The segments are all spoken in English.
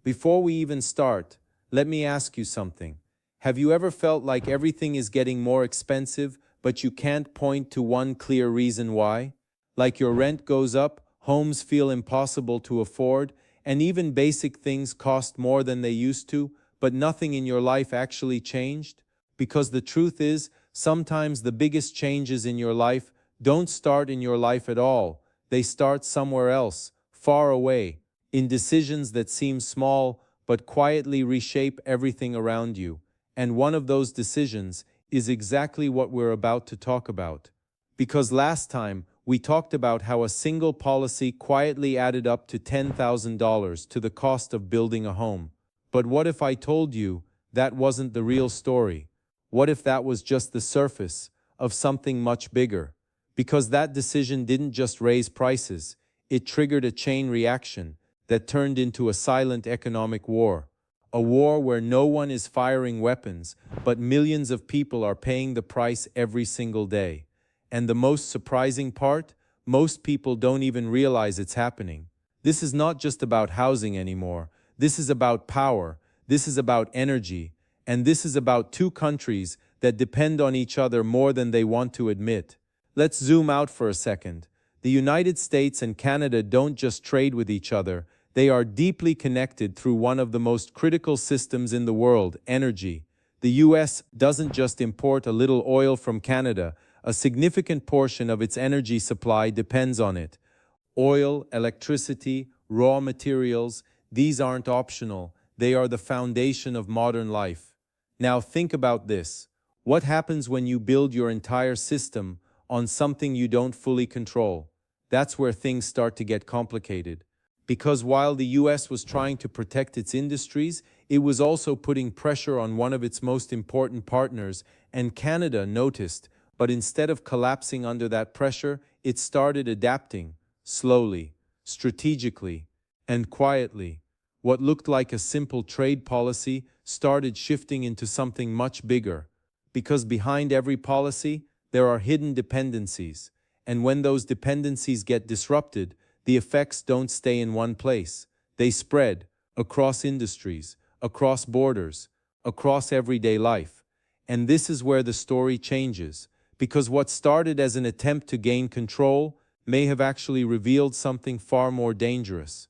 Before we even start, let me ask you something. Have you ever felt like everything is getting more expensive, but you can't point to one clear reason why? Like your rent goes up, homes feel impossible to afford, and even basic things cost more than they used to, but nothing in your life actually changed? Because the truth is, sometimes the biggest changes in your life don't start in your life at all. They start somewhere else, far away, in decisions that seem small but quietly reshape everything around you. And one of those decisions is exactly what we're about to talk about. Because last time, we talked about how a single policy quietly added up to $10,000 to the cost of building a home. But what if I told you that wasn't the real story? What if that was just the surface of something much bigger? Because that decision didn't just raise prices, it triggered a chain reaction that turned into a silent economic war. A war where no one is firing weapons, but millions of people are paying the price every single day. And the most surprising part? Most people don't even realize it's happening. This is not just about housing anymore. This is about power. This is about energy. And this is about two countries that depend on each other more than they want to admit. Let's zoom out for a second. The United States and Canada don't just trade with each other. They are deeply connected through one of the most critical systems in the world, energy. The US doesn't just import a little oil from Canada, a significant portion of its energy supply depends on it. Oil, electricity, raw materials, these aren't optional. They are the foundation of modern life. Now think about this. What happens when you build your entire system on something you don't fully control? That's where things start to get complicated. Because while the US was trying to protect its industries, it was also putting pressure on one of its most important partners, and Canada noticed. But instead of collapsing under that pressure, it started adapting, slowly, strategically, and quietly. What looked like a simple trade policy started shifting into something much bigger. Because behind every policy, there are hidden dependencies. And when those dependencies get disrupted, the effects don't stay in one place. They spread across industries, across borders, across everyday life. And this is where the story changes. Because what started as an attempt to gain control may have actually revealed something far more dangerous.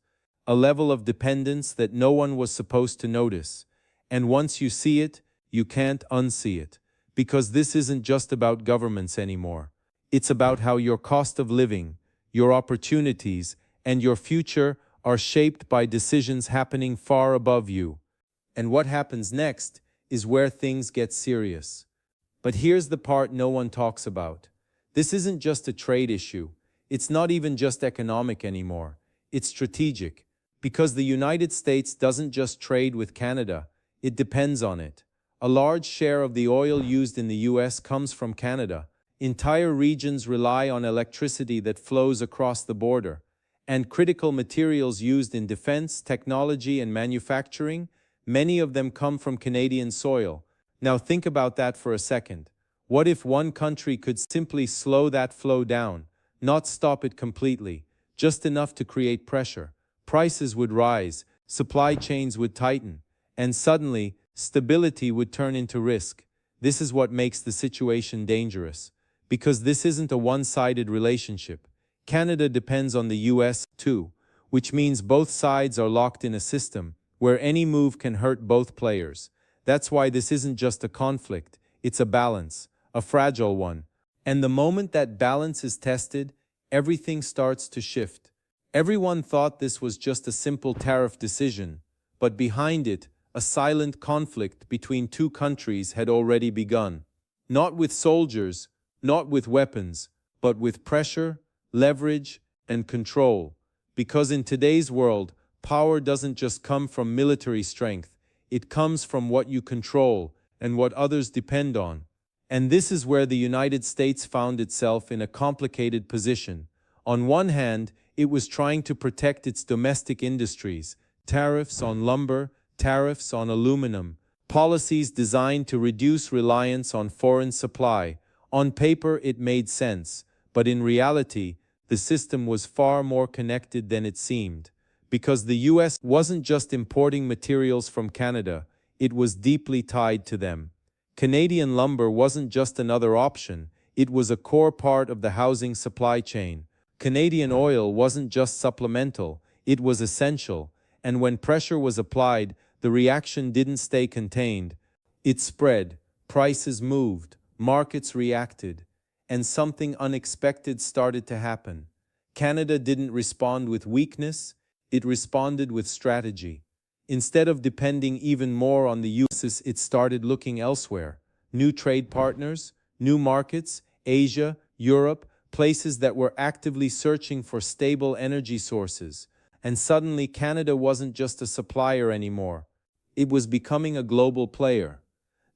A level of dependence that no one was supposed to notice. And once you see it, you can't unsee it. Because this isn't just about governments anymore. It's about how your cost of living, your opportunities, and your future are shaped by decisions happening far above you. And what happens next is where things get serious. But here's the part no one talks about. This isn't just a trade issue. It's not even just economic anymore. It's strategic. Because the United States doesn't just trade with Canada, it depends on it. A large share of the oil used in the US comes from Canada. Entire regions rely on electricity that flows across the border. And critical materials used in defense, technology, and manufacturing, many of them come from Canadian soil. Now think about that for a second. What if one country could simply slow that flow down, not stop it completely, just enough to create pressure? Prices would rise, supply chains would tighten, and suddenly, stability would turn into risk. This is what makes the situation dangerous. Because this isn't a one-sided relationship. Canada depends on the US too, which means both sides are locked in a system where any move can hurt both players. That's why this isn't just a conflict, it's a balance, a fragile one. And the moment that balance is tested, everything starts to shift. Everyone thought this was just a simple tariff decision, but behind it, a silent conflict between two countries had already begun. Not with soldiers, not with weapons, but with pressure, leverage, and control. Because in today's world, power doesn't just come from military strength, it comes from what you control and what others depend on. And this is where the United States found itself in a complicated position. On one hand, it was trying to protect its domestic industries, tariffs on lumber, tariffs on aluminum, policies designed to reduce reliance on foreign supply. On paper, it made sense, but in reality, the system was far more connected than it seemed. because the US wasn't just importing materials from Canada, it was deeply tied to them. Canadian lumber wasn't just another option, it was a core part of the housing supply chain. Canadian oil wasn't just supplemental, it was essential, and when pressure was applied, the reaction didn't stay contained. It spread, prices moved, markets reacted, and something unexpected started to happen. Canada didn't respond with weakness, it responded with strategy. Instead of depending even more on the US, it started looking elsewhere. New trade partners, new markets, Asia, Europe, places that were actively searching for stable energy sources. And suddenly Canada wasn't just a supplier anymore. It was becoming a global player.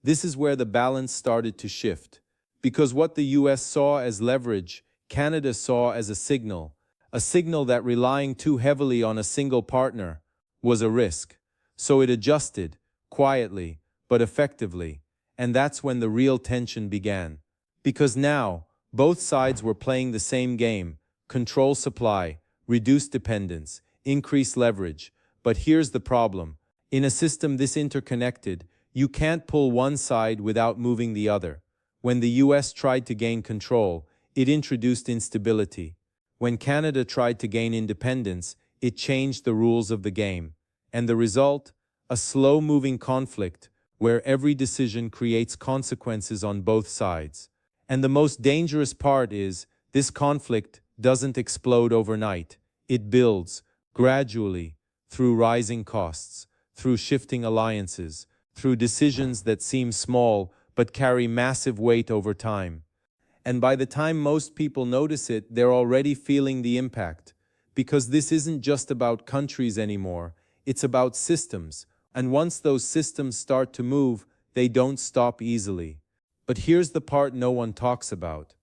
This is where the balance started to shift. Because what the US saw as leverage, Canada saw as a signal that relying too heavily on a single partner was a risk. So it adjusted, quietly, but effectively. And that's when the real tension began. Because now, both sides were playing the same game: control supply, reduce dependence, increase leverage. But here's the problem. In a system this interconnected, you can't pull one side without moving the other. When the US tried to gain control, it introduced instability. When Canada tried to gain independence, it changed the rules of the game. And the result? A slow-moving conflict where every decision creates consequences on both sides. And the most dangerous part is, this conflict doesn't explode overnight. It builds, gradually, through rising costs, through shifting alliances, through decisions that seem small but carry massive weight over time. And by the time most people notice it, they're already feeling the impact. Because this isn't just about countries anymore, it's about systems. And once those systems start to move, they don't stop easily. But here's the part no one talks about.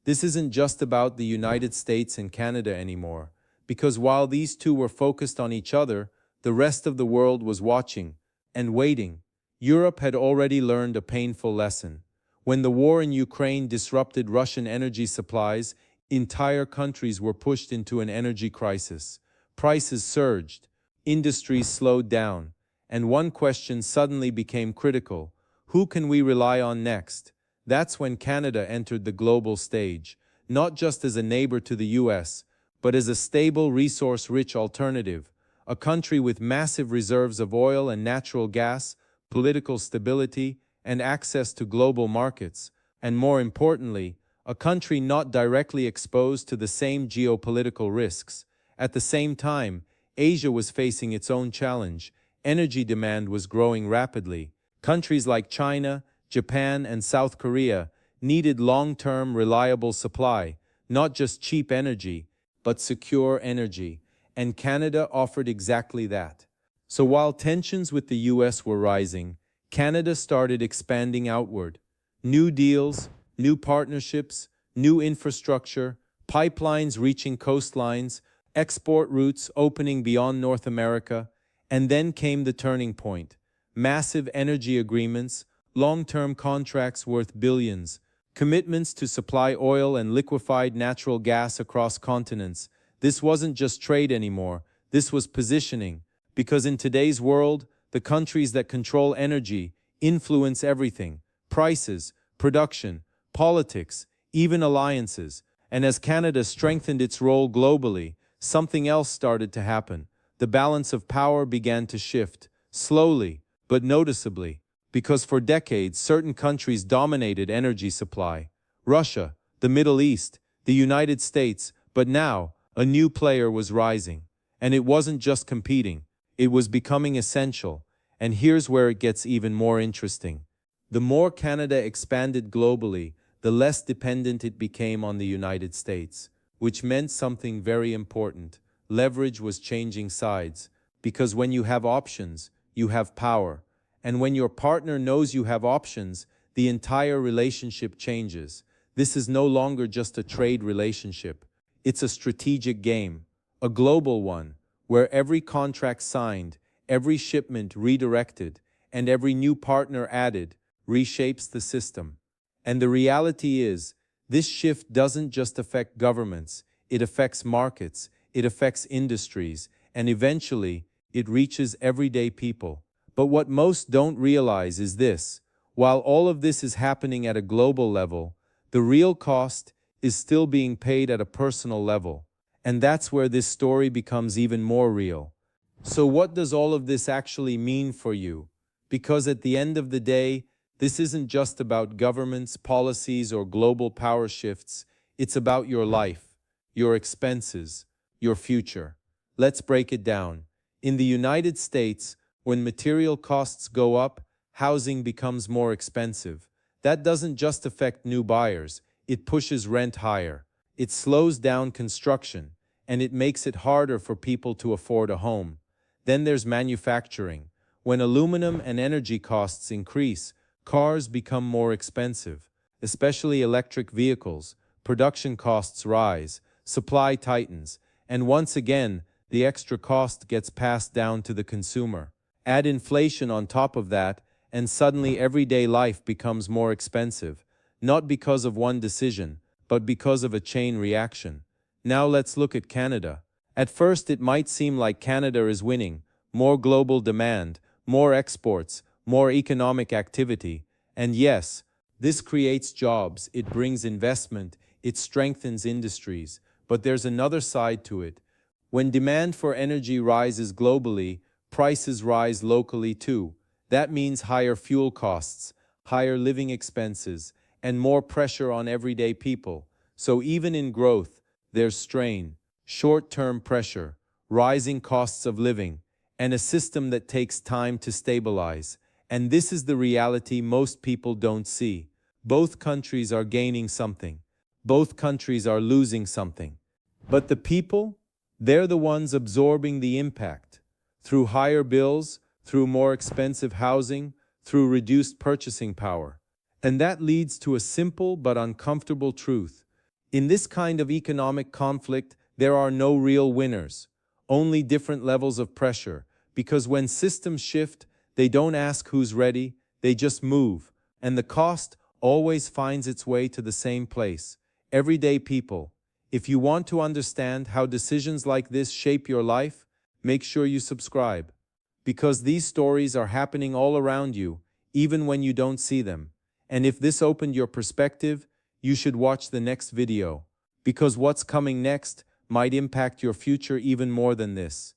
This isn't just about the United States and Canada anymore, because while these two were focused on each other, the rest of the world was watching and waiting. Europe had already learned a painful lesson. When the war in Ukraine disrupted Russian energy supplies, entire countries were pushed into an energy crisis. Prices surged, industries slowed down, and one question suddenly became critical: who can we rely on next? That's when Canada entered the global stage, not just as a neighbor to the US, but as a stable, resource-rich alternative, a country with massive reserves of oil and natural gas, political stability, and access to global markets, and more importantly, a country not directly exposed to the same geopolitical risks. At the same time, Asia was facing its own challenge. Energy demand was growing rapidly. Countries like China, Japan, and South Korea needed long-term, reliable supply, not just cheap energy, but secure energy, and Canada offered exactly that. So while tensions with the US were rising, Canada started expanding outward. New deals, new partnerships, new infrastructure, pipelines reaching coastlines, export routes opening beyond North America, and then came the turning point. Massive energy agreements, long-term contracts worth billions, commitments to supply oil and liquefied natural gas across continents. This wasn't just trade anymore, this was positioning, because in today's world, the countries that control energy influence everything: prices, production, politics, even alliances. And as Canada strengthened its role globally, something else started to happen. The balance of power began to shift, slowly, but noticeably, because for decades certain countries dominated energy supply: Russia, the Middle East, the United States. But now, a new player was rising. And it wasn't just competing, it was becoming essential. And here's where it gets even more interesting. The more Canada expanded globally, the less dependent it became on the United States, which meant something very important. Leverage was changing sides, because when you have options, you have power. And when your partner knows you have options, the entire relationship changes. This is no longer just a trade relationship. It's a strategic game, a global one, where every contract signed, every shipment redirected, and every new partner added reshapes the system. And the reality is, this shift doesn't just affect governments, it affects markets, it affects industries, and eventually, it reaches everyday people. But what most don't realize is this: while all of this is happening at a global level, the real cost is still being paid at a personal level. And that's where this story becomes even more real. So what does all of this actually mean for you? Because at the end of the day, this isn't just about governments, policies, or global power shifts. It's about your life, your expenses, your future. Let's break it down. In the United States, when material costs go up, housing becomes more expensive. That doesn't just affect new buyers, it pushes rent higher. It slows down construction, and it makes it harder for people to afford a home. Then there's manufacturing. When aluminum and energy costs increase, cars become more expensive, especially electric vehicles. Production costs rise, supply tightens, and once again, the extra cost gets passed down to the consumer. Add inflation on top of that, and suddenly everyday life becomes more expensive, not because of one decision, but because of a chain reaction. Now let's look at Canada. At first, it might seem like Canada is winning: more global demand, more exports, more economic activity. And yes, this creates jobs, it brings investment, it strengthens industries. But there's another side to it. When demand for energy rises globally, prices rise locally too. That means higher fuel costs, higher living expenses, and more pressure on everyday people. So even in growth, there's strain, short-term pressure, rising costs of living, and a system that takes time to stabilize. And this is the reality most people don't see. Both countries are gaining something. Both countries are losing something. But the people? They're the ones absorbing the impact. Through higher bills, through more expensive housing, through reduced purchasing power. And that leads to a simple but uncomfortable truth. In this kind of economic conflict, there are no real winners, only different levels of pressure, because when systems shift, they don't ask who's ready, they just move, and the cost always finds its way to the same place: everyday people. If you want to understand how decisions like this shape your life, make sure you subscribe. Because these stories are happening all around you, even when you don't see them. And if this opened your perspective, you should watch the next video, because what's coming next might impact your future even more than this.